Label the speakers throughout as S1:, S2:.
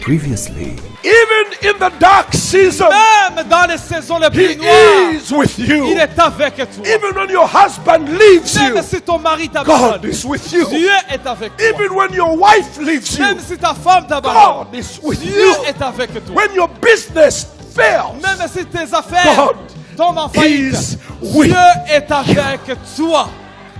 S1: Previously,
S2: Even in the dark season,
S3: Même dans les saisons les
S2: He
S3: plus noires,
S2: is with
S3: il
S2: you.
S3: est avec toi.
S2: Even when your husband leaves you,
S3: Même si ton mari
S2: God
S3: t'abandonne,
S2: is with you.
S3: Dieu est avec toi.
S2: Even when your wife leaves you,
S3: Même si ta femme t'abandonne,
S2: God is with
S3: Dieu
S2: you.
S3: est avec toi.
S2: When your business fails,
S3: Même si tes affaires
S2: God
S3: tombent en faillite,
S2: is with
S3: Dieu est avec toi.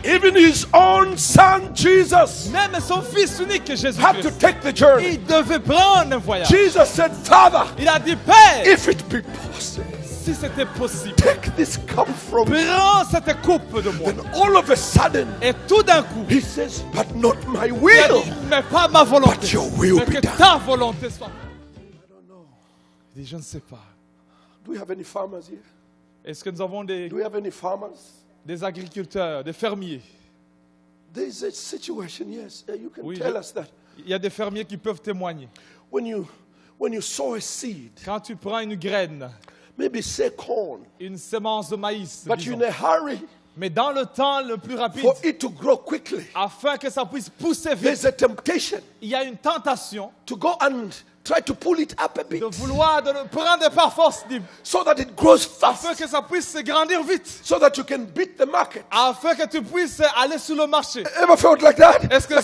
S2: even His own Son Jesus
S3: Même son fils unique,
S2: had to
S3: Jésus-Christ,
S2: take the journey.
S3: il devait prendre un voyage.
S2: Jesus said, Father,
S3: Il a dit, Père,
S2: if it be possible,
S3: si c'était possible,
S2: take this cup from me.
S3: prends cette coupe de moi.
S2: Then all of a sudden,
S3: Et tout d'un coup,
S2: He says, but not my
S3: il a
S2: will,
S3: dit, mais pas ma volonté,
S2: but your will
S3: mais
S2: be
S3: que
S2: done.
S3: ta volonté soit. Il dit, je ne sais pas.
S2: Do we have any farmers here?
S3: Est-ce que nous avons
S2: Do we have any farmers?
S3: des agriculteurs, des fermiers?
S2: There is a situation, yes. You can
S3: Oui,
S2: tell us that.
S3: Il y a des fermiers qui peuvent témoigner.
S2: When you sow a seed,
S3: Quand tu prends une graine,
S2: maybe say corn,
S3: une semence de maïs,
S2: but
S3: disons,
S2: you're in a hurry
S3: mais dans le temps le plus rapide,
S2: for it to grow quickly.
S3: afin que ça puisse pousser
S2: There's
S3: vite,
S2: a temptation
S3: il y a une tentation
S2: to go and try to pull it up a bit
S3: de vouloir de le prendre par force,
S2: so that it grows
S3: afin
S2: fast,
S3: que ça puisse se grandir vite,
S2: so that you can beat the market.
S3: afin que tu puisses aller sur le marché.
S2: Ever felt like that?
S3: Est-ce que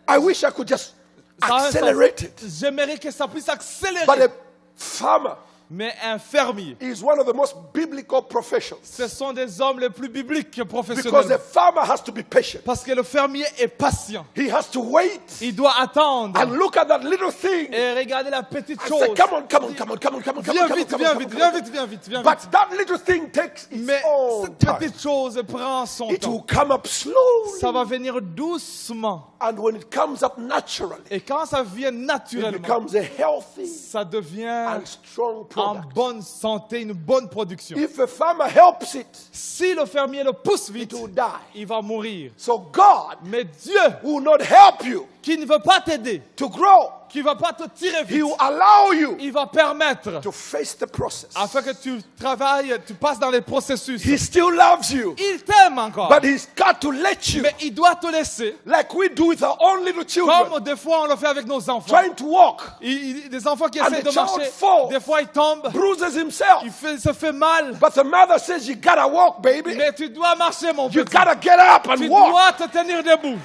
S2: I wish I could just
S3: ça a un sens?
S2: accelerate it.
S3: J'aimerais que ça puisse
S2: But
S3: accélérer.
S2: a farmer
S3: Mais un fermier,
S2: is one of the most biblical professions
S3: ce sont des hommes les plus bibliques
S2: because
S3: professionnels.
S2: a farmer has to be patient.
S3: Parce que le fermier est patient.
S2: He has to wait
S3: Il doit attendre
S2: and look at that little thing
S3: et regarder la petite
S2: and
S3: chose.
S2: say, come on, come on, come on, come on, come on, come
S3: Viens
S2: on,
S3: vite,
S2: come on,
S3: viens
S2: come
S3: vite,
S2: on,
S3: viens
S2: come
S3: vite, viens vite, viens
S2: on.
S3: vite.
S2: But that little thing takes its
S3: Mais
S2: own
S3: cette
S2: time.
S3: petite chose prend son
S2: It will
S3: temps.
S2: come up slowly.
S3: Ça va venir doucement.
S2: And when it comes up naturally,
S3: Et quand ça vient
S2: it
S3: naturellement,
S2: becomes a healthy
S3: ça devient
S2: and strong
S3: en
S2: product.
S3: bonne santé, une bonne production.
S2: If a farmer helps it,
S3: Si le fermier le pousse
S2: it
S3: vite,
S2: will die.
S3: il va mourir.
S2: So God
S3: Mais Dieu,
S2: will not help you
S3: qui ne veut pas t'aider,
S2: to grow.
S3: qui ne va pas te tirer
S2: He
S3: vite,
S2: will allow you
S3: il va permettre
S2: to face the process.
S3: afin que tu travailles, tu passes dans les processus.
S2: He still loves you,
S3: Il t'aime encore,
S2: but He's got to let you,
S3: mais il doit te laisser,
S2: like we do with our own little children,
S3: comme des fois on le fait avec nos enfants.
S2: trying to walk,
S3: Des enfants qui
S2: And
S3: essaient
S2: the
S3: de
S2: child
S3: marcher,
S2: falls.
S3: des fois ils tombent,
S2: bruises himself.
S3: se fait mal,
S2: But the mother says, you gotta walk, baby.
S3: mais tu dois marcher mon
S2: You
S3: petit.
S2: gotta get up and
S3: Tu
S2: walk.
S3: dois te tenir debout.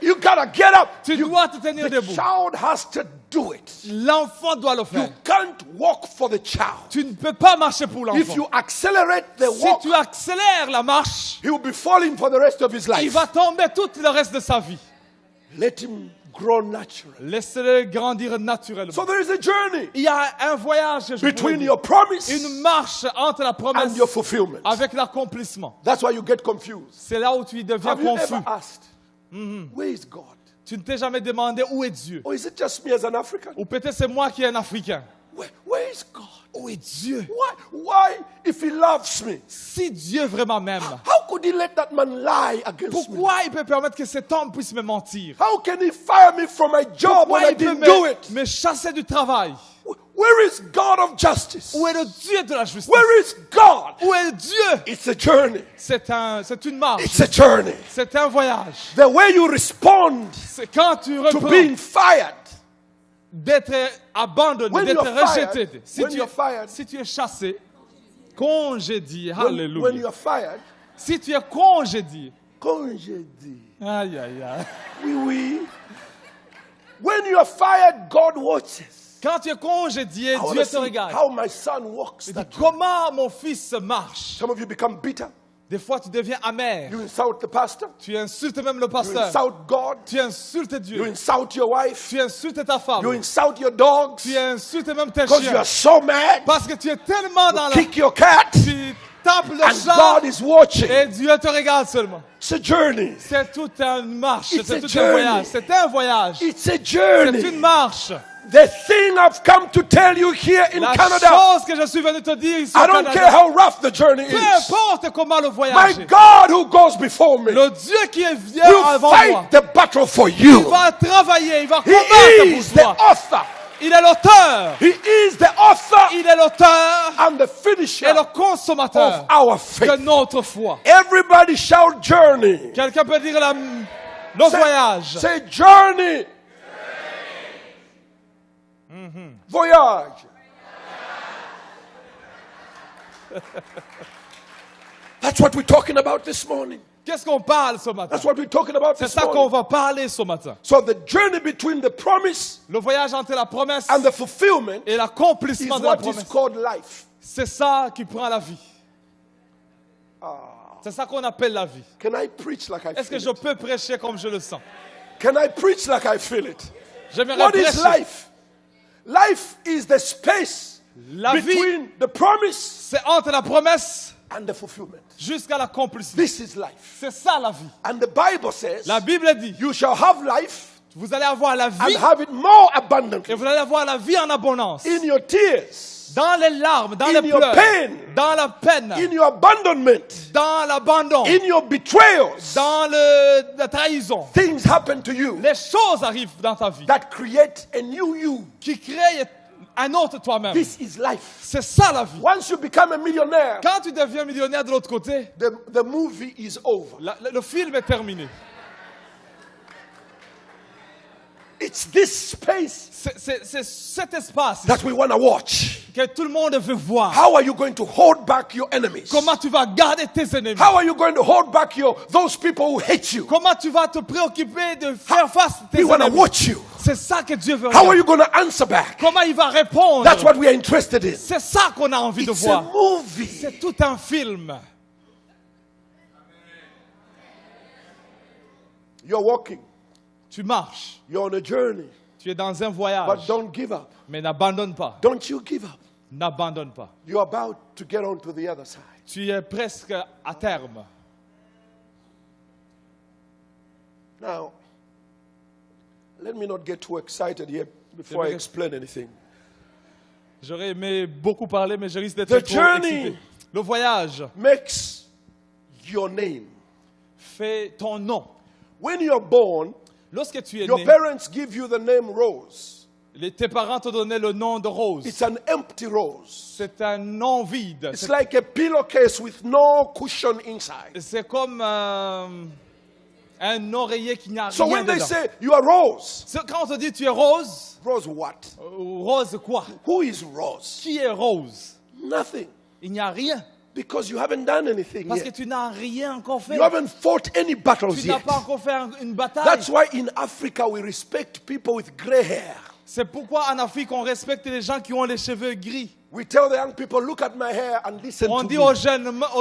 S2: You gotta get up.
S3: Tu dois te tenir
S2: The
S3: debout.
S2: child has to do it.
S3: L'enfant doit le
S2: You
S3: faire.
S2: can't walk for the child.
S3: Tu ne peux pas marcher pour
S2: If
S3: l'enfant.
S2: you accelerate the
S3: Si
S2: walk,
S3: tu accélères la marche,
S2: he will be falling for the rest of his
S3: il
S2: life.
S3: va tomber tout le reste de sa vie.
S2: Let him grow naturally.
S3: Laissez-le grandir naturellement.
S2: So there is a journey
S3: Il y a un voyage, je pourrais
S2: between
S3: dire,
S2: your promise
S3: une marche entre la promesse
S2: and your fulfillment.
S3: avec l'accomplissement.
S2: That's why you get confused.
S3: C'est là où tu deviens
S2: Have you
S3: confus.
S2: ever asked, where is God?
S3: Tu ne t'es jamais demandé où est Dieu.
S2: Or is it just me as an African?
S3: Ou peut-être c'est moi qui est un Africain.
S2: Where is God?
S3: Où est Dieu?
S2: Why, if he loves me,
S3: Si Dieu vraiment m'aime,
S2: how could he let that man lie against me?
S3: pourquoi il peut permettre que cet homme puisse me mentir?
S2: How can he fire me from my job when
S3: Pourquoi
S2: I
S3: il peut
S2: didn't do it?
S3: me chasser du travail?
S2: Where is God of justice?
S3: Où est le Dieu de la justice?
S2: Where is God?
S3: Où est Dieu?
S2: It's a journey.
S3: C'est une marche.
S2: It's a journey.
S3: C'est un voyage.
S2: The way you respond
S3: C'est quand tu
S2: to
S3: reprends
S2: being fired.
S3: d'être abandonné,
S2: When
S3: d'être
S2: you're fired,
S3: rejeté.
S2: when you're fired,
S3: Si tu es chassé, congédié,
S2: when
S3: alléluia.
S2: you are fired,
S3: Si tu es congédié,
S2: congédié.
S3: aïe aïe aïe.
S2: Oui, oui. When you are fired, God watches.
S3: Quand tu es congédié,
S2: I want
S3: Dieu
S2: to
S3: te
S2: see
S3: regarde.
S2: how my son walks.
S3: Il
S2: That
S3: dit, comment mon fils marche?
S2: Some of you become bitter.
S3: Des fois, tu deviens amer.
S2: You insult the pastor.
S3: Tu insultes même le
S2: You
S3: pasteur.
S2: insult God.
S3: Tu insultes
S2: You
S3: Dieu.
S2: insult your wife.
S3: Tu insultes ta femme.
S2: You insult your dogs.
S3: Tu insultes même tes
S2: Because you
S3: chiens.
S2: are so mad.
S3: Parce que tu es tellement dans la...
S2: Kick your cat.
S3: Tu tapes le
S2: And
S3: chat
S2: God is watching.
S3: et Dieu te regarde seulement.
S2: It's a journey.
S3: C'est toute une marche.
S2: It's
S3: C'est
S2: a
S3: tout un
S2: journey.
S3: voyage. C'est un voyage.
S2: It's a
S3: C'est
S2: journey.
S3: une marche.
S2: The thing I've come to tell you here in
S3: La
S2: Canada,
S3: chose que je suis venu te dire ici
S2: I
S3: au
S2: don't
S3: Canada,
S2: care how rough the journey
S3: peu
S2: is.
S3: importe comment le
S2: My
S3: voyage est,
S2: God who goes before me
S3: le Dieu qui vient
S2: will
S3: avant moi,
S2: fight the battle for
S3: il
S2: you.
S3: va travailler, il va
S2: He
S3: combattre
S2: is
S3: pour
S2: the
S3: toi.
S2: author.
S3: Il est l'auteur.
S2: He is the author
S3: Il est l'auteur
S2: and the finisher
S3: et le
S2: of
S3: consommateur
S2: our
S3: de
S2: faith.
S3: notre foi.
S2: Everybody shout journey.
S3: Quelqu'un peut dire le voyage.
S2: Say journey. Voyage. That's what we're talking about this morning.
S1: Qu'est-ce qu'on parle ce matin?
S2: That's what we're talking about
S1: C'est
S2: this
S1: ça qu'on
S2: morning.
S1: va parler ce matin.
S2: So the journey between the promise
S1: Le voyage entre la promesse
S2: and the fulfillment
S1: et
S2: is
S1: l'accomplissement de la
S2: what is
S1: promesse.
S2: called life.
S1: C'est ça qui prend la vie. C'est ça qu'on appelle la vie.
S2: Can I preach like I
S1: Est-ce que
S2: feel
S1: je
S2: it?
S1: peux prêcher comme je le sens?
S2: Can I preach like I feel it?
S1: J'aimerais
S2: What is
S1: prêcher.
S2: life? Life is the space
S1: La vie,
S2: between the promise
S1: c'est entre la promesse
S2: and the fulfillment.
S1: jusqu'à l'accomplissement.
S2: This is life.
S1: C'est ça la vie.
S2: And the Bible says,
S1: La Bible dit,
S2: you shall have life
S1: vous allez avoir la vie
S2: and have it more
S1: et
S2: abundantly.
S1: vous allez avoir la vie en abondance.
S2: In your tears,
S1: Dans les larmes, dans
S2: In
S1: les
S2: your
S1: pleurs,
S2: pain.
S1: dans la peine,
S2: in your abandonment,
S1: dans l'abandon,
S2: in your betrayals,
S1: dans la trahison.
S2: things happen to you
S1: Les choses arrivent dans ta vie
S2: that create a new you.
S1: qui créent un autre toi-même.
S2: This is life.
S1: C'est ça la vie.
S2: Once you become a millionaire,
S1: Quand tu deviens millionnaire de l'autre côté,
S2: the movie is over.
S1: le film est terminé.
S2: It's this space
S1: C'est cet espace
S2: that we want to watch.
S1: que tout le monde veut voir.
S2: How are you going to hold back your enemies?
S1: Comment tu vas garder tes ennemis?
S2: How are you going to hold back those people who hate you?
S1: Comment tu vas te préoccuper de faire face à tes
S2: We want to
S1: ennemis?
S2: watch you.
S1: C'est ça que Dieu veut
S2: How are
S1: voir.
S2: you going to answer back?
S1: Comment il va répondre?
S2: That's what we are interested in.
S1: C'est ça qu'on a envie de
S2: It's a
S1: voir.
S2: movie.
S1: C'est tout un film.
S2: You're walking.
S1: Tu marches.
S2: You're on a journey.
S1: Tu es dans un
S2: But
S1: voyage.
S2: don't give up.
S1: Mais n'abandonne pas.
S2: Don't you give up.
S1: N'abandonne pas.
S2: You're about to get on to the other side.
S1: Tu es presque à terme.
S2: Now, let me not get too excited here before I explain anything.
S1: J'aurais aimé beaucoup parler, mais je risque d'être
S2: The
S1: trop
S2: journey
S1: excité. Le voyage
S2: makes your name.
S1: fait ton nom.
S2: When you're born,
S1: Lorsque tu es
S2: your
S1: né,
S2: parents give you the name Rose.
S1: tes parents te donnaient le nom de Rose.
S2: It's an empty rose.
S1: C'est un nom vide.
S2: It's like a pillowcase with no cushion inside.
S1: C'est comme un oreiller qui n'a
S2: So
S1: rien
S2: when they
S1: dedans.
S2: say you are Rose,
S1: Quand on te dit tu es Rose,
S2: Rose what?
S1: Rose quoi?
S2: Who is Rose?
S1: Qui est Rose?
S2: Nothing.
S1: Il n'y a rien.
S2: Because you haven't done anything
S1: Parce que
S2: yet.
S1: tu n'as rien encore fait.
S2: You haven't fought any battles
S1: Tu n'as
S2: yet.
S1: pas encore fait une bataille.
S2: That's why in Africa we respect people with gray hair.
S1: C'est pourquoi en Afrique on respecte les gens qui ont les cheveux gris.
S2: We tell the young people, look at my hair and listen
S1: On
S2: to
S1: dit
S2: me.
S1: aux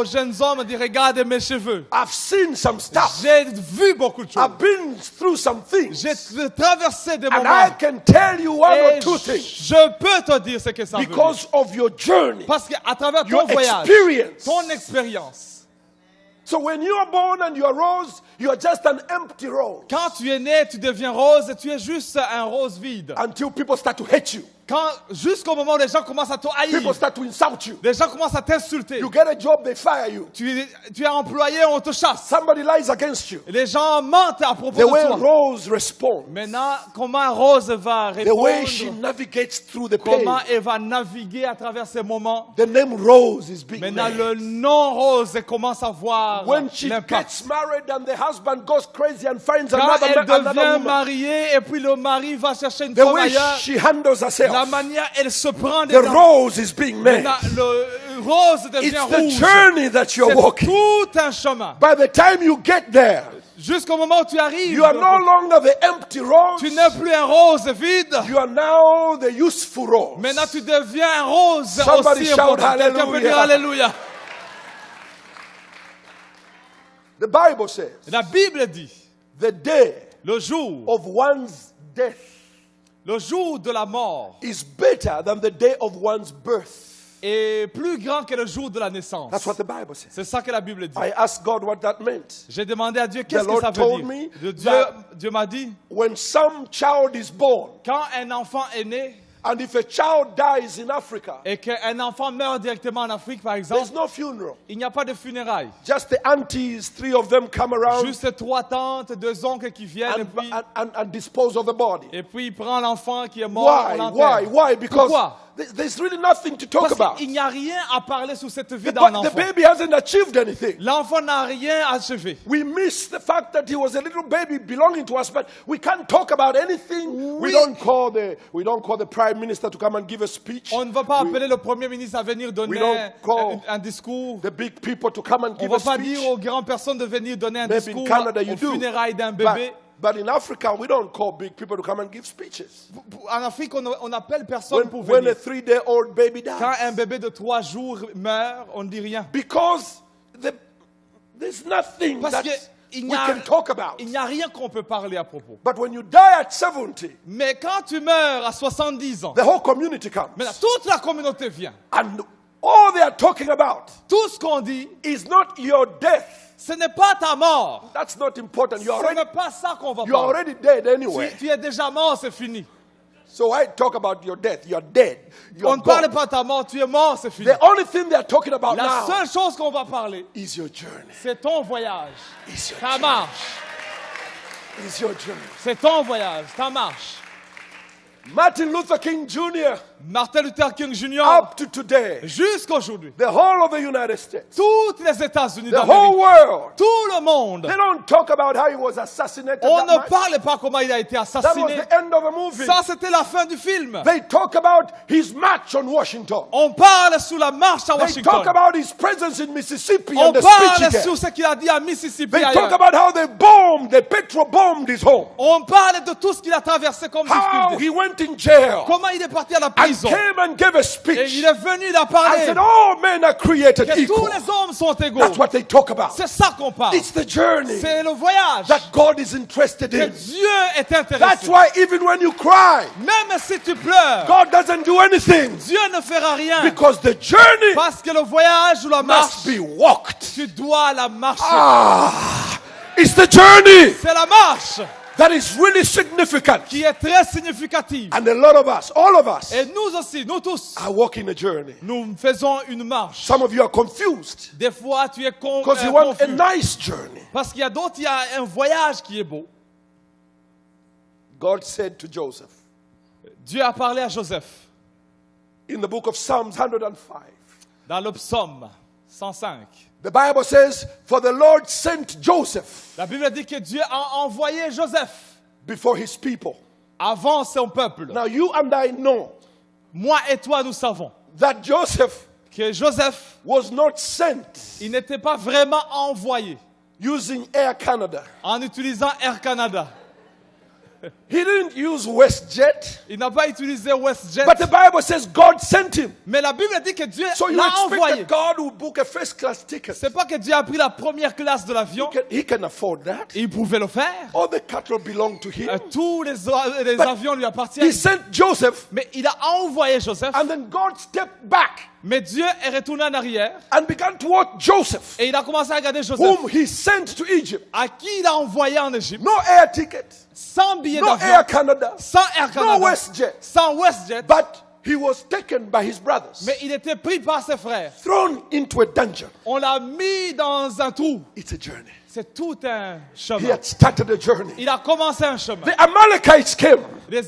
S1: jeunes hommes, dit regarde mes cheveux.
S2: I've seen some stuff.
S1: J'ai vu beaucoup de choses.
S2: I've been through some things.
S1: J'ai traversé des
S2: And I
S1: moments.
S2: can tell you one or
S1: Et
S2: two things.
S1: je peux te dire ce que ça veut dire.
S2: Because of your journey,
S1: Parce qu'à travers
S2: your
S1: ton voyage,
S2: experience.
S1: ton expérience,
S2: So when you are born and you are rose, you are just an empty rose.
S1: quand tu es né, tu deviens rose et tu es juste un rose vide.
S2: Until people start to hate you.
S1: Jusqu'au moment où les gens commencent à te haïr,
S2: People start to insult you.
S1: les gens commencent à t'insulter.
S2: You get a job, they fire you.
S1: Tu es employé, on te chasse.
S2: Somebody lies against you.
S1: Et les gens mentent à propos
S2: The
S1: de
S2: way
S1: toi.
S2: Rose responds,
S1: Maintenant, comment Rose va
S2: the way she
S1: répondre?
S2: navigates through the pain.
S1: Comment elle va naviguer à travers ces moments?
S2: The name Rose is being
S1: Maintenant,
S2: made.
S1: le nom Rose commence à voir
S2: When she
S1: l'impact.
S2: gets married and the husband goes crazy and finds
S1: Quand
S2: another
S1: elle
S2: woman,
S1: devient mariée et puis le mari va chercher une
S2: the
S1: femme
S2: way
S1: ailleurs,
S2: she handles
S1: la
S2: herself,
S1: manière elle se prend des
S2: the rose is being made.
S1: Maintenant, le rose devient
S2: It's the
S1: rouge.
S2: journey that you're
S1: C'est
S2: walking.
S1: tout un chemin.
S2: By the time you get there,
S1: Jusqu'au moment où tu arrives,
S2: you are no longer the empty rose.
S1: tu n'es plus un rose vide.
S2: You are now the useful rose.
S1: Maintenant, tu deviens un rose
S2: Somebody
S1: aussi
S2: shout
S1: important. Quelqu'un peut dire
S2: hallelujah.
S1: Alléluia.
S2: The Bible says
S1: La Bible dit,
S2: the day
S1: le jour de la mort
S2: is better than the day of one's birth.
S1: est plus grand que le jour de la naissance.
S2: That's what the Bible says.
S1: C'est ça que la Bible dit.
S2: I asked God what that meant.
S1: J'ai demandé à Dieu qu'est-ce
S2: The
S1: que
S2: Lord
S1: ça veut
S2: told
S1: dire.
S2: me
S1: Dieu,
S2: that-
S1: Dieu m'a dit,
S2: When some child is born,
S1: quand un enfant est né
S2: and if a child dies in Africa,
S1: et qu'un enfant meurt directement en Afrique, par
S2: there's
S1: exemple,
S2: no funeral.
S1: il n'y a pas de funérailles.
S2: Just the aunties, 3 of them come around
S1: Juste 3 tantes, 2 oncles qui viennent
S2: and dispose of the body.
S1: et puis il prend l'enfant qui est mort. on
S2: Why?
S1: l'enterre.
S2: Why? Why? Because
S1: Pourquoi?
S2: There's really nothing to talk
S1: Parce
S2: about.
S1: qu'il n'y a rien à parler sur cette vie
S2: The,
S1: d'un
S2: the
S1: enfant.
S2: baby hasn't achieved anything.
S1: L'enfant n'a rien achevé.
S2: We miss the fact that he was a little baby belonging to us, but we can't talk about anything. We
S1: Oui.
S2: don't call the prime minister to come and give a speech.
S1: On ne va pas appeler le premier ministre à venir donner
S2: don't call
S1: un discours.
S2: The big people to come and
S1: On
S2: give
S1: ne
S2: a
S1: va pas
S2: speech.
S1: dire aux grandes personnes de venir donner un
S2: Maybe in
S1: discours
S2: Canada you
S1: aux
S2: do.
S1: funérailles d'un bébé.
S2: But in Africa, we don't call big people to come and give speeches.
S1: En Afrique, on appelle personne pour
S2: When a
S1: venir.
S2: 3-day-old baby
S1: Quand un
S2: dies.
S1: bébé de 3 jours meurt, on ne dit rien.
S2: Because there's nothing
S1: Parce
S2: that
S1: que il
S2: we
S1: n'y a,
S2: can talk about.
S1: il n'y a rien qu'on peut parler à propos.
S2: But when you die at 70,
S1: Mais quand tu meurs à 70 ans,
S2: the whole community comes.
S1: maintenant, toute la communauté vient.
S2: And all they are talking about
S1: Tout ce qu'on dit,
S2: is not your death.
S1: ce n'est pas ta mort.
S2: That's not important.
S1: Ce n'est pas ça qu'on va
S2: You are
S1: parler.
S2: already dead anyway.
S1: Tu es déjà mort, c'est fini.
S2: So I talk about your death. You're dead. You're
S1: On ne parle
S2: gone.
S1: pas de ta mort, tu es mort, c'est fini.
S2: The only thing they are talking about
S1: La
S2: now
S1: seule chose qu'on va parler,
S2: is your journey.
S1: c'est ton voyage.
S2: Is your
S1: Ta
S2: journey.
S1: marche.
S2: Is your journey.
S1: C'est ton voyage, ta marche.
S2: Martin Luther King Jr.
S1: Martin Luther King Jr.,
S2: up to today,
S1: jusqu'aujourd'hui,
S2: the whole of the United States,
S1: toutes les États-Unis
S2: the whole
S1: d'Amérique,
S2: world,
S1: tout le monde,
S2: they don't talk about how he was assassinated.
S1: on
S2: that
S1: ne
S2: much.
S1: parle pas comment il a été
S2: That was
S1: assassiné.
S2: the end of the movie.
S1: Ça, c'était la fin du film.
S2: They talk about his march on Washington.
S1: On parle sur la marche à
S2: They talk
S1: Washington.
S2: about his presence in Mississippi
S1: On
S2: and the speech he
S1: parle
S2: gave.
S1: sur ce qu'il a dit à Mississippi.
S2: They talk
S1: ailleurs.
S2: about how they petro-bombed his home.
S1: On parle de tout ce qu'il a traversé comme
S2: How
S1: difficulté.
S2: he went in jail
S1: Comment il est parti à la
S2: and
S1: prison.
S2: came and gave a
S1: Et
S2: speech
S1: il est venu, il a
S2: and
S1: parlé
S2: said, all men are created
S1: que tous
S2: equal.
S1: les hommes sont égaux.
S2: That's what they talk about.
S1: C'est ça qu'on parle.
S2: It's the journey
S1: C'est le voyage
S2: that God is interested
S1: que
S2: in.
S1: Dieu est
S2: That's
S1: intéressé.
S2: why even when you cry,
S1: Même si tu pleures,
S2: God doesn't do anything
S1: Dieu ne fera rien.
S2: because the journey
S1: Parce que le voyage ou la marche,
S2: must be walked.
S1: tu dois la marcher.
S2: It's the journey
S1: C'est la marche
S2: that is really significant.
S1: qui est très significative.
S2: And a lot of us, all of us,
S1: Et nous aussi, nous tous,
S2: are walking a journey.
S1: nous faisons une marche.
S2: Some of you are confused
S1: Des fois, tu es
S2: because you want a
S1: confus.
S2: nice journey.
S1: Parce qu'il y a d'autres, il y a un voyage qui est beau.
S2: God said to Joseph
S1: Dieu a parlé à Joseph
S2: in the book of Psalms 105.
S1: dans le psaume 105.
S2: The Bible says, for the Lord sent Joseph
S1: La Bible dit que Dieu a envoyé Joseph
S2: before his people.
S1: avant son peuple.
S2: Now you and I know
S1: Moi et toi, nous savons
S2: that Joseph
S1: que Joseph,
S2: was not sent
S1: il n'était pas vraiment envoyé
S2: using Air Canada.
S1: en utilisant Air Canada.
S2: He didn't use WestJet,
S1: Il n'a pas utilisé WestJet.
S2: but the Bible says God sent him.
S1: Mais la Bible dit que Dieu
S2: So you
S1: l'a
S2: expect
S1: envoyé.
S2: that God will book a first class ticket.
S1: C'est pas que Dieu a pris la première classe de l'avion.
S2: He can afford that.
S1: Il pouvait le faire.
S2: All the cattle belong to him.
S1: Tous les
S2: But
S1: avions lui
S2: He
S1: appartiennent.
S2: sent Joseph,
S1: Mais il a envoyé Joseph.
S2: and then God stepped back
S1: Mais Dieu est retourné en arrière.
S2: and began to watch Joseph,
S1: Et il a commencé à regarder Joseph.
S2: whom he sent to Egypt.
S1: À qui il a envoyé en Égypte.
S2: No air ticket,
S1: Sans billet
S2: no
S1: d'avion.
S2: Air Canada,
S1: Sans Air
S2: no
S1: Canada.
S2: WestJet.
S1: Sans WestJet.
S2: But he was taken by his brothers,
S1: Mais il était pris par ses frères.
S2: thrown into a dungeon.
S1: On l'a mis dans un trou.
S2: It's a journey.
S1: C'est tout un
S2: He
S1: chemin.
S2: had started a journey.
S1: Il a commencé un chemin.
S2: The Amalekites came.
S1: Les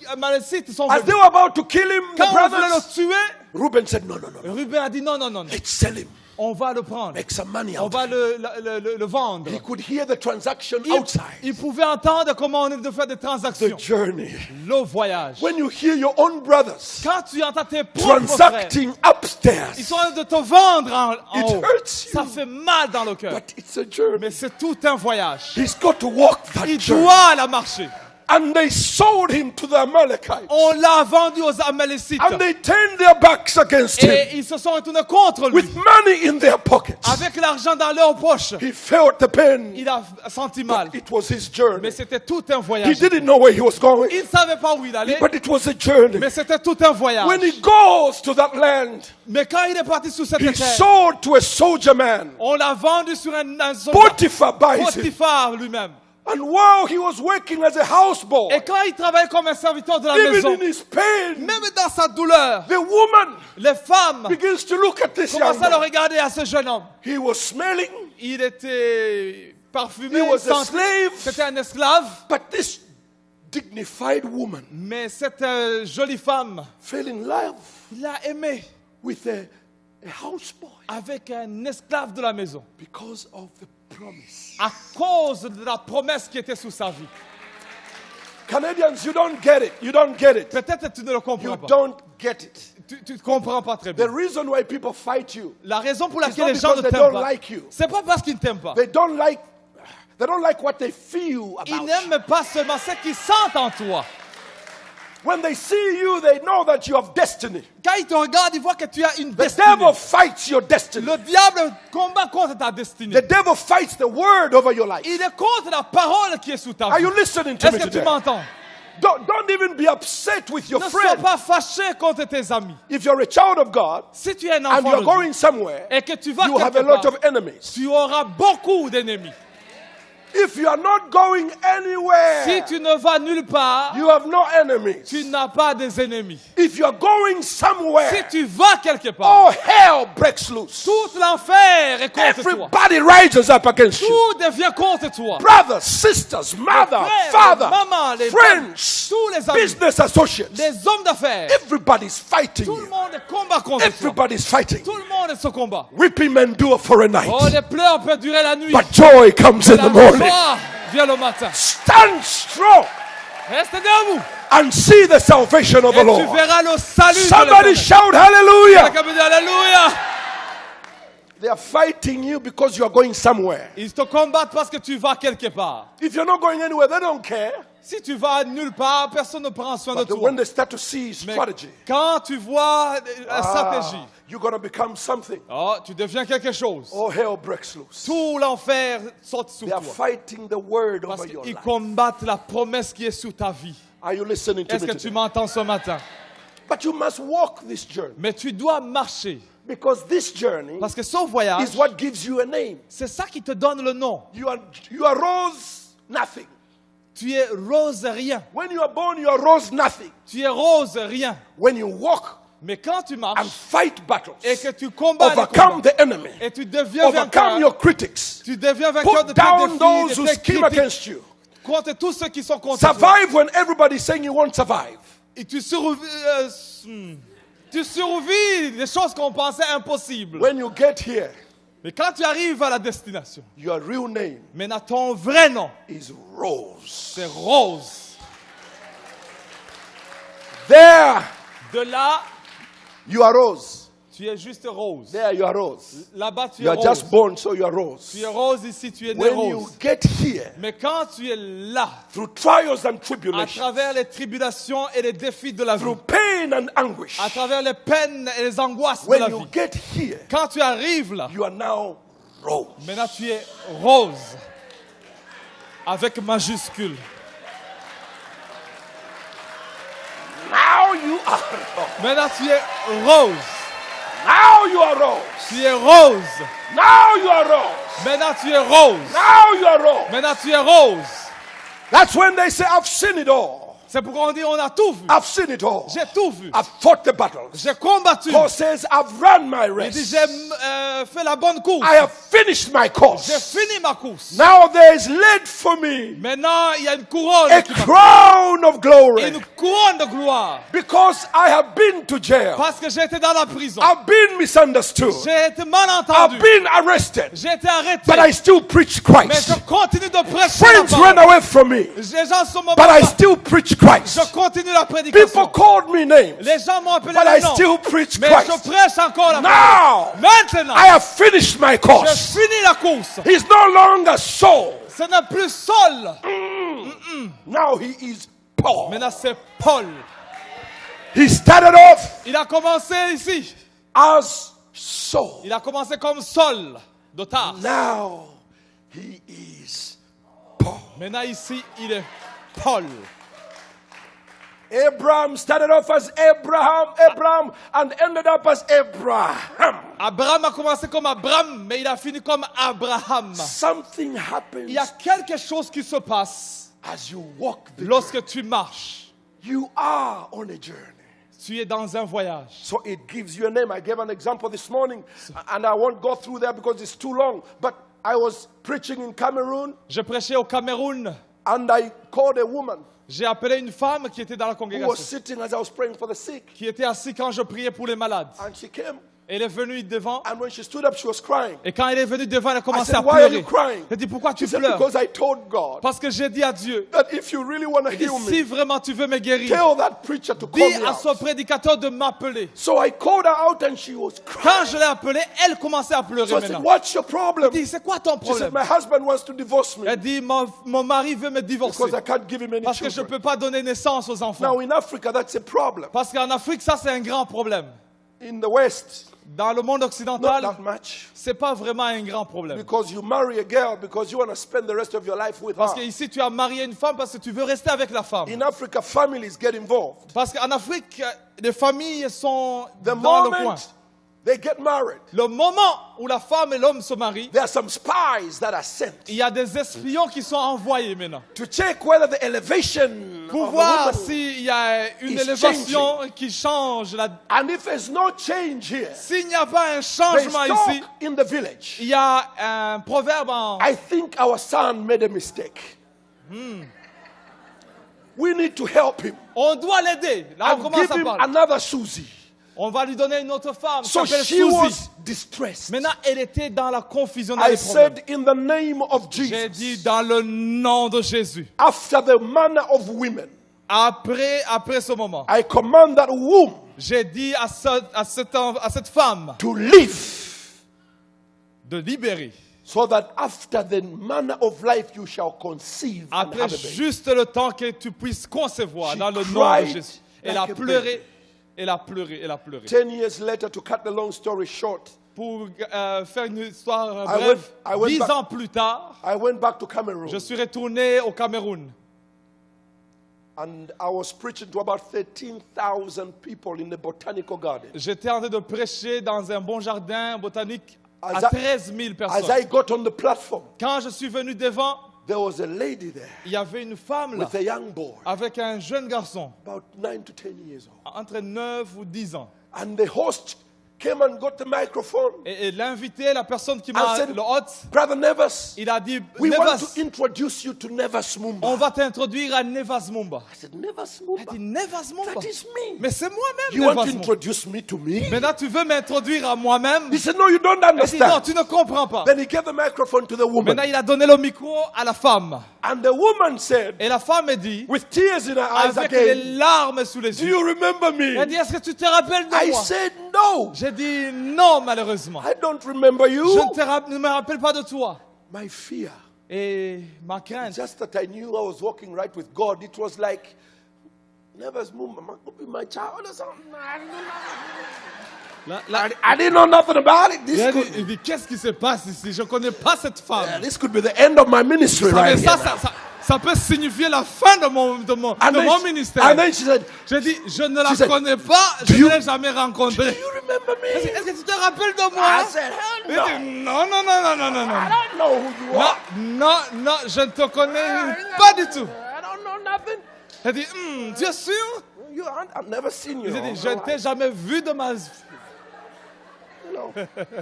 S1: Amalécites sont
S2: As they
S1: venus.
S2: were about to kill him, the
S1: Quand on voulait le
S2: brothers,
S1: tuer,
S2: Reuben said, no, no, no.
S1: Ruben a dit non, non, non, non.
S2: Let's sell him.
S1: On va le prendre.
S2: Make some money
S1: On
S2: out
S1: va
S2: of him.
S1: le vendre.
S2: He could hear the transaction
S1: Il
S2: outside.
S1: pouvait entendre comment on est de faire des
S2: The
S1: transactions.
S2: journey.
S1: Le voyage.
S2: When you hear your own brothers
S1: Quand tu entends tes propres frères,
S2: transacting
S1: ils
S2: upstairs,
S1: sont en train de te vendre en
S2: It
S1: haut.
S2: hurts you.
S1: Ça fait mal dans le cœur.
S2: but it's a journey.
S1: Mais c'est tout un voyage.
S2: He's got to walk that
S1: Il
S2: journey.
S1: doit la marcher.
S2: And they sold him to the Amalekites.
S1: On l'a vendu aux Amalécites.
S2: And they turned their backs against him
S1: Et ils se sont retournés contre lui.
S2: with money in their pockets.
S1: Avec l'argent dans leur poche.
S2: He felt the pain.
S1: Il a senti mal.
S2: It was his journey.
S1: Mais c'était tout un
S2: He
S1: voyage.
S2: didn't know where he was going,
S1: Il ne savait pas où il allait.
S2: but it was a journey.
S1: Mais c'était tout un voyage.
S2: When he goes to that land,
S1: Mais quand il est parti sur cette
S2: he's
S1: terre,
S2: sold to a soldier man,
S1: on l'a vendu sur un soldat.
S2: Potiphar buys him.
S1: Potiphar lui-même.
S2: And while he was working as a houseboy,
S1: Et quand il travaillait comme un serviteur de la
S2: even
S1: maison,
S2: in his pain,
S1: même dans sa douleur,
S2: the woman
S1: les femmes
S2: begins to look at this young
S1: commençaient à le
S2: man.
S1: regarder à ce jeune homme.
S2: He was smelling,
S1: Il était parfumé,
S2: he was a slave,
S1: c'était un esclave.
S2: but this dignified woman
S1: Mais cette jolie femme,
S2: fell in love
S1: il l'a aimée
S2: with a houseboy
S1: avec un esclave de la maison.
S2: because of the promise.
S1: À cause de la promesse qui était sous sa vie.
S2: Canadians, you don't get it. You don't get it.
S1: Peut-être que tu ne le
S2: You
S1: comprends pas.
S2: don't get it.
S1: Tu ne comprends pas très
S2: The
S1: bien.
S2: reason why people fight you,
S1: La raison pour
S2: it's
S1: laquelle
S2: not
S1: les gens
S2: because
S1: ne
S2: they
S1: t'aiment
S2: don't
S1: pas,
S2: like you.
S1: c'est pas parce qu'ils ne t'aiment pas.
S2: They don't like what they feel
S1: Ils
S2: about you.
S1: n'aiment pas seulement ce qu'ils sentent en toi.
S2: When they see you, they know that you have destiny.
S1: Quand ils te regardent, ils voient que tu as une
S2: The
S1: destinée.
S2: devil fights your destiny.
S1: Le diable combat contre ta destinée.
S2: The devil fights the word over your life.
S1: Il est contre la parole qui est sous ta
S2: Are
S1: vie.
S2: you listening to
S1: Est-ce
S2: me
S1: que tu
S2: today?
S1: m'entends?
S2: Don't even be upset with your
S1: Ne sois
S2: friend.
S1: pas fâché contre tes amis.
S2: If you're a child of God
S1: Si tu es un
S2: and
S1: enfant
S2: you're
S1: de Dieu
S2: going somewhere,
S1: et que tu vas
S2: you have
S1: quelque
S2: a lot
S1: part,
S2: of enemies.
S1: tu auras beaucoup d'ennemis.
S2: If you are not going anywhere,
S1: Si tu ne vas nulle part,
S2: you have no enemies.
S1: tu n'as pas des ennemis.
S2: If you are going
S1: Si
S2: somewhere,
S1: tu vas quelque part,
S2: all hell breaks loose.
S1: tout l'enfer est contre toi.
S2: Everybody rises up against you.
S1: Tout devient contre toi.
S2: Brothers, sisters, mother,
S1: frères,
S2: father,
S1: les mamans, les
S2: friends,
S1: tous les amis,
S2: business associates.
S1: les hommes d'affaires,
S2: Everybody's fighting
S1: tout le
S2: you.
S1: monde combat contre toi.
S2: Everybody's fighting.
S1: Tout le monde est ce combat.
S2: Weeping may endure for a night,
S1: Oh, les pleurs peuvent durer la nuit.
S2: but joy comes in
S1: La
S2: the morning.
S1: joie vient le matin.
S2: Stand strong
S1: Reste debout.
S2: and see the salvation of the
S1: Et tu
S2: Lord.
S1: verras le salut de
S2: Somebody
S1: l'Éternel.
S2: shout hallelujah.
S1: Quelqu'un peut dire Alléluia.
S2: They are fighting you because you are going somewhere.
S1: Ils te combattent parce que tu vas quelque part.
S2: If you're not going anywhere, they don't care.
S1: Si tu vas nulle part, personne ne prend soin de
S2: But
S1: toi.
S2: when they start to see
S1: Mais
S2: strategy,
S1: quand tu vois la stratégie,
S2: you're going to become something.
S1: oh, tu deviens quelque chose.
S2: All hell breaks loose.
S1: Tout l'enfer saute sous
S2: They are
S1: toi.
S2: fighting the word
S1: Parce
S2: over your
S1: qu'ils
S2: life.
S1: combattent la promesse qui est sous ta vie.
S2: Are you listening to
S1: Est-ce
S2: me
S1: que tu
S2: today?
S1: m'entends ce matin?
S2: But you must walk this journey
S1: Mais tu dois marcher.
S2: because this journey
S1: Parce que ce voyage,
S2: is what gives you a name.
S1: c'est ça qui te donne le nom.
S2: You are rose nothing.
S1: Tu es rose rien.
S2: When you are born, you are rose nothing.
S1: Tu es rose rien.
S2: When you walk
S1: Mais quand tu
S2: and
S1: marches
S2: fight battles,
S1: et que tu combats les
S2: overcome
S1: combats,
S2: the enemy,
S1: et tu deviens
S2: overcome
S1: vainqueur,
S2: your critics,
S1: tu deviens vainqueur de
S2: put
S1: tes
S2: down
S1: défis,
S2: those
S1: de
S2: who
S1: tes
S2: scheme
S1: critiques,
S2: against you,
S1: contre tous ceux qui sont contre toi.
S2: survive when everybody's saying you won't survive.
S1: Et tu survis des choses qu'on pensait impossibles.
S2: When you get here,
S1: Mais quand tu arrives à la destination,
S2: your real name
S1: maintenant ton vrai nom,
S2: is Rose.
S1: c'est Rose.
S2: There,
S1: De là,
S2: you are Rose.
S1: tu es juste rose.
S2: There, you are Rose.
S1: Là-bas, tu
S2: You
S1: es
S2: are
S1: rose.
S2: just born, so you are Rose.
S1: Tu es rose ici, tu es né
S2: When you
S1: rose.
S2: get here,
S1: Mais quand tu es là,
S2: through trials and
S1: à
S2: tribulations,
S1: travers les tribulations et les défis de la vie,
S2: through pain and anguish,
S1: à travers les peines et les angoisses de
S2: when
S1: la
S2: you
S1: vie,
S2: get here,
S1: quand tu arrives là,
S2: you are now Rose.
S1: maintenant tu es rose, avec majuscule.
S2: Now you are Rose.
S1: Maintenant tu es rose.
S2: Now you are Rose.
S1: Tu es rose.
S2: Now you are Rose.
S1: Maintenant tu es rose.
S2: Now you are Rose.
S1: Maintenant tu es rose.
S2: That's when they say, I've seen it all.
S1: C'est pourquoi on dit on a tout vu.
S2: I've seen it all.
S1: J'ai tout vu.
S2: I've fought the battles.
S1: J'ai combattu.
S2: Paul says, I've run my
S1: Il dit
S2: race.
S1: j'ai fait la bonne course.
S2: I have finished my
S1: J'ai
S2: course.
S1: fini ma course.
S2: Now there is laid for me
S1: Maintenant il y a une couronne
S2: a
S1: qui m'attend.
S2: crown of glory
S1: Une couronne de gloire.
S2: because I have been to jail.
S1: Parce que j'ai été dans la prison.
S2: I've been misunderstood.
S1: J'ai été mal
S2: I've
S1: entendu.
S2: been arrested.
S1: J'ai été arrêté.
S2: But I still preach
S1: Mais je
S2: Christ.
S1: continue de prêcher la
S2: Friends ran
S1: parole.
S2: away from me,
S1: Les gens sont
S2: but I
S1: mauvais.
S2: still preach
S1: Je
S2: Christ.
S1: continue la prédication.
S2: People called me names,
S1: Les gens m'ont appelé
S2: but
S1: le
S2: I
S1: nom.
S2: still preach
S1: Mais
S2: Christ.
S1: je prêche encore la parole.
S2: Now
S1: Maintenant,
S2: I have finished my
S1: j'ai
S2: course.
S1: fini la course.
S2: He's no longer Saul.
S1: Ce n'est plus Saul.
S2: Now he is Paul.
S1: Maintenant, c'est Paul.
S2: He started off
S1: Il a commencé ici.
S2: as Saul.
S1: Il a commencé comme Saul de Tarse.
S2: Now he is Paul.
S1: Maintenant, ici, il est Paul.
S2: Abraham started off as Abraham, and ended up as Abraham.
S1: Abraham a commencé comme Abraham, mais il a fini comme Abraham.
S2: Something happens
S1: Il y a quelque chose qui se passe
S2: as you walk the
S1: lorsque tu marches.
S2: You are on a journey.
S1: Tu es dans un voyage.
S2: So it gives you a name. I gave an example this morning, and I won't go through there because it's too long. But I was preaching in Cameroon,
S1: Je prêchais au Cameroun
S2: and I called a woman.
S1: J'ai appelé une femme qui était dans la
S2: who was
S1: congrégation,
S2: sitting as I was praying for the sick.
S1: qui était assise quand je priais pour les malades.
S2: And she came,
S1: Elle est venue devant,
S2: and when she stood up, she was crying.
S1: et quand elle est venue devant, elle a
S2: I
S1: commencé
S2: said,
S1: à
S2: why are you
S1: pleurer.
S2: crying?
S1: Elle dit, pourquoi tu
S2: She said,
S1: pleures?
S2: because I told God
S1: Parce que j'ai dit à Dieu,
S2: that if you really want to
S1: et
S2: heal
S1: si
S2: me,
S1: vraiment tu veux me guérir,
S2: tell that preacher to call
S1: dis
S2: me
S1: à ce
S2: out.
S1: prédicateur de m'appeler.
S2: So I called her out and she was
S1: Quand
S2: crying.
S1: je l'ai appelée, elle commençait à pleurer
S2: So I said,
S1: maintenant.
S2: what's your problem?
S1: Elle dit, c'est quoi ton
S2: She said,
S1: problème?
S2: my husband wants to divorce me
S1: Elle dit, mon mari veut me divorcer
S2: because I can't give him any
S1: parce que je ne
S2: children.
S1: peux pas donner naissance aux enfants.
S2: Now in Africa, that's a problem.
S1: Parce qu'en Afrique, ça c'est un grand problème.
S2: In the West,
S1: Dans le monde
S2: not
S1: occidental,
S2: that much.
S1: c'est pas vraiment un grand problème.
S2: Because you marry a girl because you want to spend the rest of your life with
S1: Parce
S2: her.
S1: qu'ici, tu as marié une femme parce que tu veux rester avec la femme.
S2: In Africa, families get involved.
S1: Parce qu'en Afrique, les familles sont
S2: The
S1: dans le coin.
S2: moment they get married,
S1: Le moment où la femme et l'homme se marient,
S2: there are some spies that are sent
S1: il y a des espions qui sont envoyés maintenant
S2: to check whether the elevation
S1: pour
S2: of the
S1: voir
S2: woman,
S1: s'il y a une
S2: is
S1: élévation qui change.
S2: and if there's no change here,
S1: S'il n'y a pas un
S2: there's
S1: changement ici,
S2: talk in the village.
S1: il y a un proverbe en...
S2: I think our son made a mistake. We need to help him
S1: On doit l'aider. Là, on
S2: and
S1: commence
S2: give
S1: à
S2: him
S1: parler.
S2: another Susie.
S1: On va lui donner une autre femme qui
S2: So
S1: s'appelle
S2: she
S1: Suzy.
S2: was distressed.
S1: Maintenant, elle était dans la confusion, dans
S2: I
S1: les problèmes.
S2: said, in the name of
S1: J'ai dit
S2: Jesus,
S1: dans le nom de Jésus.
S2: after the manner of women,
S1: Après ce moment,
S2: I command that womb
S1: j'ai dit à cette femme
S2: to live,
S1: de libérer.
S2: so that after the manner of life you shall conceive and
S1: Après
S2: have a baby.
S1: juste le temps que tu puisses concevoir
S2: She
S1: dans le nom de
S2: cried
S1: Jésus. Elle
S2: like
S1: a
S2: a
S1: pleuré,
S2: baby.
S1: elle a pleuré, elle a pleuré.
S2: 10 years later, to cut the long story short,
S1: Pour faire une histoire
S2: I
S1: brève,
S2: went
S1: 10
S2: back-
S1: ans plus tard,
S2: I went back to Cameroon
S1: je suis retourné au Cameroun.
S2: and I was preaching to about 13,000 people in the botanical garden.
S1: J'étais en train de prêcher dans un bon jardin botanique à
S2: As I-
S1: 13 000
S2: As
S1: personnes.
S2: I got on the platform,
S1: Quand je suis venu devant,
S2: there was a lady there
S1: il y avait une femme là,
S2: with a young boy,
S1: avec un jeune garçon,
S2: about 9 to 10 years old.
S1: entre 9 ou 10 ans.
S2: And the host came and got the microphone
S1: Et l'invité, la personne qui
S2: and
S1: m'a
S2: said,
S1: le hôte,
S2: Brother Nevas,
S1: il a dit,
S2: we want
S1: Nevas,
S2: to introduce you to Nevas
S1: on
S2: Mumba.
S1: va t'introduire à Nevas Mumba.
S2: I said, Nevas
S1: Elle dit,
S2: Mumba?
S1: Nevas Mumba.
S2: That is me.
S1: Mais c'est moi-même,
S2: You want
S1: Nevas
S2: to
S1: Mumba.
S2: introduce me to me?
S1: Maintenant, tu veux m'introduire à moi-même?
S2: He said, no, you don't
S1: Elle dit, non,
S2: understand.
S1: tu ne comprends pas.
S2: Then he gave the microphone to the woman.
S1: Maintenant, il a donné le micro à la femme.
S2: And the woman said,
S1: Et la femme me dit,
S2: with tears in her eyes
S1: avec
S2: again,
S1: les larmes sous les
S2: do
S1: yeux,
S2: you remember
S1: elle
S2: me?
S1: dit, est-ce que tu te rappelles de
S2: I
S1: moi?
S2: said, no,
S1: J'ai dit, non, malheureusement.
S2: I don't remember
S1: Je
S2: you.
S1: ne me rappelle pas de toi.
S2: My fear,
S1: Et ma crainte,
S2: just that I knew I was walking right with God, it was like, Nevas Mumba might be my child or something. I didn't know nothing about it.
S1: il dit, qu'est-ce qui se passe ici? Je ne connais pas cette femme.
S2: This could be the end of my ministry
S1: Ça,
S2: right
S1: mais
S2: here.
S1: ça peut signifier la fin de mon ministère.
S2: And then she said,
S1: J'ai dit, je ne la
S2: She said,
S1: connais pas, je
S2: "Do you-
S1: ne l'ai jamais rencontrée.
S2: do you remember
S1: Elle dit,
S2: me?
S1: est-ce que tu te rappelles de
S2: I
S1: moi?
S2: said, hell
S1: Elle
S2: no.
S1: dit, non, non, non, non, non, non, non.
S2: I don't know who you
S1: Non,
S2: are.
S1: non, non, je ne te connais pas du tout.
S2: I don't know nothing.
S1: Elle dit, tu es sûr?
S2: I've never seen you.
S1: J'ai dit, je ne t'ai jamais vu de ma vie.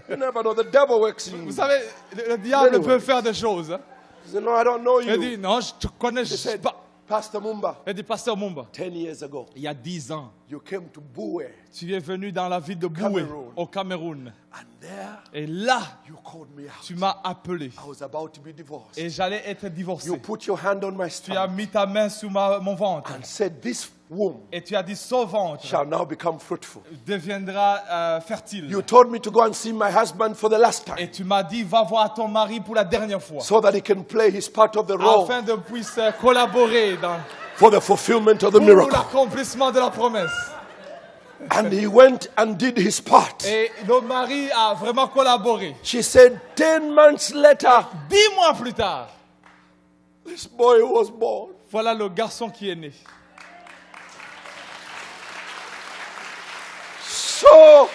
S2: You never know. The devil works in
S1: Vous
S2: you.
S1: savez, le diable
S2: Anyway.
S1: peut faire des choses. Hein.
S2: He said, no, I don't know
S1: Elle
S2: you.
S1: dit, non, je te connais
S2: He said,
S1: pas.
S2: Pastor Mumba,
S1: Elle dit, Pasteur Mumba,
S2: 10 years ago,
S1: il y a 10 ans,
S2: you came to Boué,
S1: tu es venu dans la ville de Boué,
S2: Cameroon.
S1: au Cameroun.
S2: and there
S1: Et là,
S2: you called me out.
S1: tu m'as appelé.
S2: I was about to be divorced.
S1: Et j'allais être divorcé.
S2: You put your hand on my
S1: Tu as
S2: stomach
S1: mis ta main sur mon ventre.
S2: and said, this womb
S1: Et tu as dit, ce ventre
S2: shall now become fruitful.
S1: deviendra fertile.
S2: You told me to go and see my husband for the last time
S1: Et tu m'as dit, va voir ton mari pour la dernière fois.
S2: so that he can play his part of the role
S1: Afin de puisse collaborer
S2: for the fulfillment of the
S1: pour
S2: miracle.
S1: l'accomplissement de la promesse.
S2: And he went and did his part.
S1: Et le mari a vraiment collaboré.
S2: She said, 10 months later,
S1: 10 mois plus tard,
S2: this boy was born.
S1: voilà le garçon qui est né.
S2: So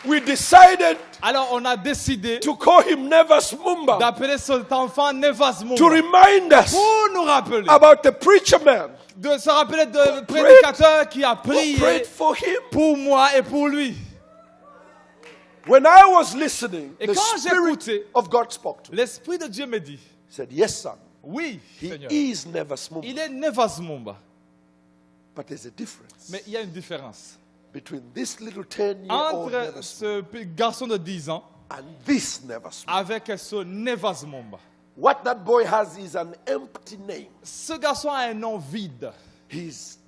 S2: we decided
S1: Alors on a décidé
S2: to call him Nevas Mumba
S1: d'appeler cet enfant Nevas
S2: to
S1: Mumba
S2: remind us
S1: pour nous rappeler,
S2: about the preacher man
S1: de se rappeler de prédicateur qui a
S2: who
S1: prié
S2: prayed for him.
S1: pour moi et pour lui.
S2: When I was listening,
S1: Et
S2: the
S1: quand
S2: Spirit
S1: j'écoutais,
S2: of God spoke to me.
S1: l'Esprit de Dieu me dit,
S2: He said, yes, son,
S1: Oui,
S2: He
S1: Seigneur.
S2: is Nevas Mumba.
S1: Il est Nevas Mumba.
S2: But there's a difference
S1: Mais il y a une différence
S2: between this little 10-year-old
S1: entre
S2: Nevas
S1: ce garçon de 10 ans
S2: and this Nevas Mumba.
S1: avec ce Nevas Mumba.
S2: What that boy has is an empty name.
S1: Ce garçon a un nom vide.
S2: He's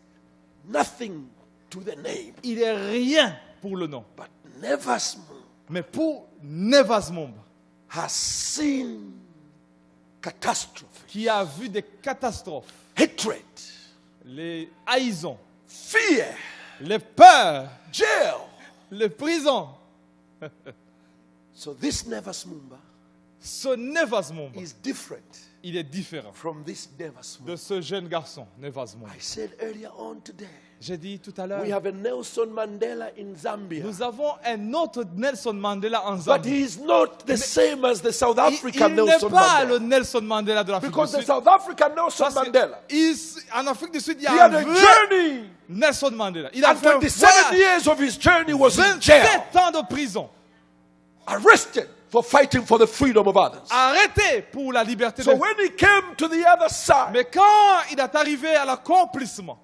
S2: nothing to the name.
S1: Il est rien pour le nom.
S2: But Nevas Mumba
S1: Mais pour Nevas Mumba,
S2: has seen catastrophe,
S1: qui a vu des catastrophes,
S2: hatred,
S1: les haïsons,
S2: fear,
S1: les peurs,
S2: jail.
S1: les prisons.
S2: So this Nevas Mumba
S1: Ce Nevas Mumba,
S2: is different
S1: il est différent
S2: from this Nevas Mumba.
S1: de ce jeune garçon, Nevas Mumba.
S2: I said earlier on today,
S1: J'ai dit tout à
S2: we
S1: l'heure,
S2: have a Nelson Mandela in Zambia.
S1: nous avons un autre Nelson Mandela en
S2: But
S1: Zambie.
S2: he is not the same as the South
S1: Il
S2: African
S1: n'est
S2: Nelson
S1: pas le
S2: Mandela.
S1: Nelson Mandela de l'Afrique du
S2: Because the
S1: Sud.
S2: South African Nelson
S1: Parce que
S2: Mandela,
S1: en Afrique du Sud, il y
S2: he
S1: a un
S2: had a
S1: vrai
S2: journey.
S1: Nelson Mandela. Il a
S2: And
S1: fait un
S2: 27
S1: voyage,
S2: years of his journey was in jail,
S1: 27 ans de prison,
S2: arrested for fighting for the freedom of others.
S1: arrêté pour la liberté
S2: So
S1: des...
S2: when he came to the other side,
S1: Mais quand il est arrivé à l'accomplissement,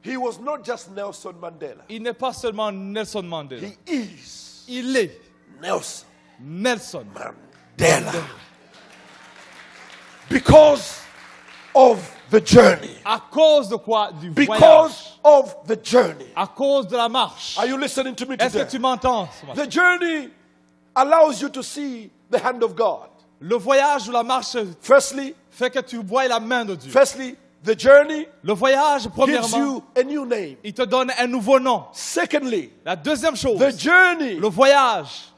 S2: he was not just Nelson Mandela.
S1: il n'est pas seulement Nelson Mandela.
S2: He is
S1: Il est
S2: Nelson
S1: Nelson.
S2: Mandela. Because of the journey.
S1: À cause de quoi? Du voyage.
S2: Because of the journey.
S1: À cause de la marche.
S2: Are you listening to me
S1: Est-ce que
S2: today?
S1: tu m'entends ce matin?
S2: The journey allows you to see the hand of God.
S1: Le voyage ou la marche
S2: Firstly,
S1: fait que tu vois la main de Dieu.
S2: the journey
S1: Le voyage,
S2: gives
S1: premièrement,
S2: you a new name.
S1: il te donne un nouveau nom.
S2: Secondly,
S1: La deuxième chose,
S2: the journey
S1: le voyage,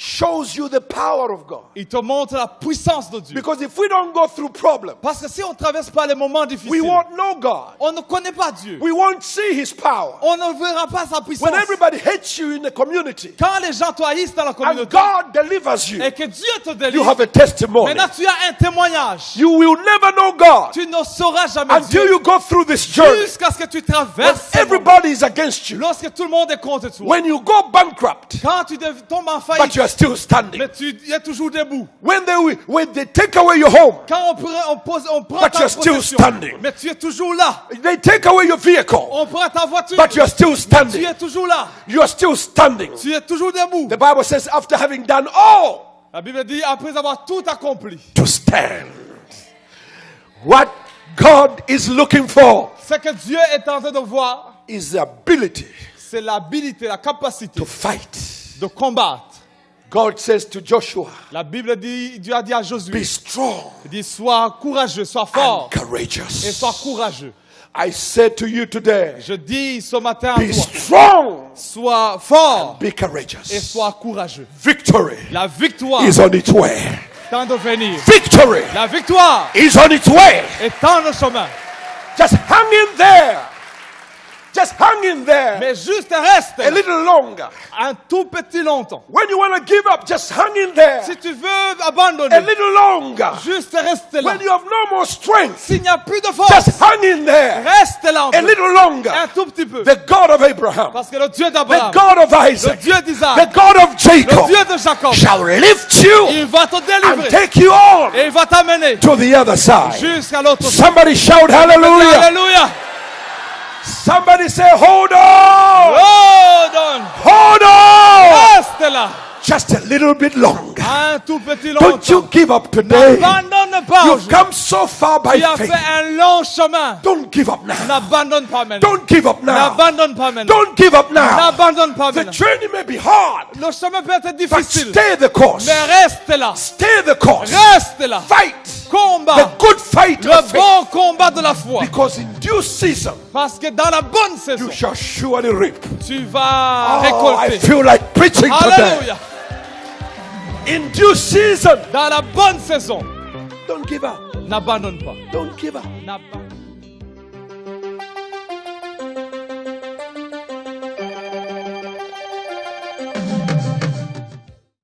S2: shows you the power of God.
S1: il te montre la puissance de Dieu.
S2: Because if we don't go through problems,
S1: Parce que si on ne traverse pas les moments
S2: we
S1: difficiles,
S2: won't know God.
S1: on ne connaît pas Dieu.
S2: We won't see His power.
S1: On ne verra pas sa puissance.
S2: When everybody hates you in the community
S1: Quand les gens te haïssent dans la
S2: and
S1: communauté
S2: God delivers you,
S1: et que Dieu te
S2: you
S1: délivre,
S2: have a testimony.
S1: maintenant tu as un témoignage.
S2: You will never know God
S1: Tu ne sauras jamais
S2: until
S1: Dieu
S2: you go through this journey.
S1: jusqu'à ce que tu
S2: When
S1: traverses ces moments.
S2: everybody is against you.
S1: Lorsque tout le monde est contre toi.
S2: When you go bankrupt,
S1: Quand tu tombes en
S2: but
S1: faillite,
S2: you are still standing.
S1: mais tu es toujours debout.
S2: When they take away your home,
S1: Quand on prend
S2: But
S1: ta
S2: you're still
S1: possession,
S2: standing.
S1: mais tu es toujours là.
S2: they take away your vehicle,
S1: On prend ta voiture,
S2: but you are still
S1: tu
S2: standing.
S1: es toujours là.
S2: You are still standing.
S1: Tu es toujours debout.
S2: The Bible says, after having done all
S1: La Bible dit, après avoir tout accompli,
S2: to stand, what God is looking for
S1: ce que Dieu est en train de voir,
S2: is the ability
S1: c'est l'habilité, la capacité
S2: to fight.
S1: de combattre.
S2: God says to Joshua,
S1: La Bible dit, Dieu a dit à
S2: be
S1: Josué,
S2: strong
S1: il dit, sois courageux, sois
S2: and
S1: fort et
S2: courageous.
S1: sois courageux.
S2: I said to you today,
S1: Je dis ce matin à
S2: be
S1: toi,
S2: strong,
S1: sois fort
S2: be
S1: et
S2: courageous.
S1: sois courageux.
S2: Victory
S1: La victoire
S2: is on its way.
S1: est en de venir.
S2: Victory
S1: La victoire
S2: is on its way.
S1: est en le chemin.
S2: Just hang in there. Just hang in there
S1: Mais juste reste
S2: a little longer.
S1: un tout petit longtemps.
S2: When you want to give up, just hang in there
S1: Si tu veux
S2: a
S1: abandonner,
S2: little longer.
S1: juste reste là.
S2: When you have no more strength,
S1: S'il n'y a plus de force,
S2: just hang in there
S1: reste là
S2: a
S1: encore.
S2: little longer.
S1: Un tout petit peu.
S2: The God of Abraham,
S1: Parce que le Dieu
S2: the
S1: d'Abraham,
S2: God of
S1: le
S2: Isaac,
S1: Dieu
S2: the
S1: d'Isaac,
S2: God of
S1: le
S2: Jacob
S1: Dieu de Jacob,
S2: shall lift you
S1: il va te
S2: and
S1: délivrer
S2: take you on
S1: et il va t'amener
S2: to the other side.
S1: jusqu'à l'autre bout.
S2: Somebody shout hallelujah.
S1: Alléluia.
S2: Somebody say hold on.
S1: Oh, donne.
S2: Hold on.
S1: Reste là.
S2: Just a little bit longer.
S1: Un tout petit
S2: Don't you
S1: longtemps.
S2: give up today.
S1: N'abandonne pas.
S2: You've come so far by
S1: Tu as
S2: faith.
S1: fait un long chemin.
S2: Don't give up now.
S1: N'abandonne pas maintenant.
S2: Don't give up now.
S1: N'abandonne pas maintenant.
S2: Don't give up now.
S1: N'abandonne pas
S2: The
S1: maintenant.
S2: journey may be hard,
S1: Le chemin peut être
S2: but
S1: difficile.
S2: stay the course.
S1: Mais reste là.
S2: Stay the course.
S1: Reste là.
S2: Fight the
S1: Combat.
S2: good fight
S1: Le
S2: of faith.
S1: bon combat de la foi.
S2: Because in due season,
S1: Parce que dans la bonne saison,
S2: you shall surely reap.
S1: tu vas
S2: Oh, I
S1: récolter.
S2: feel like preaching today.
S1: Alléluia.
S2: In due season,
S1: Dans la bonne saison,
S2: don't give up.
S1: n'abandonne pas.
S2: Don't give up.
S1: N'abandonne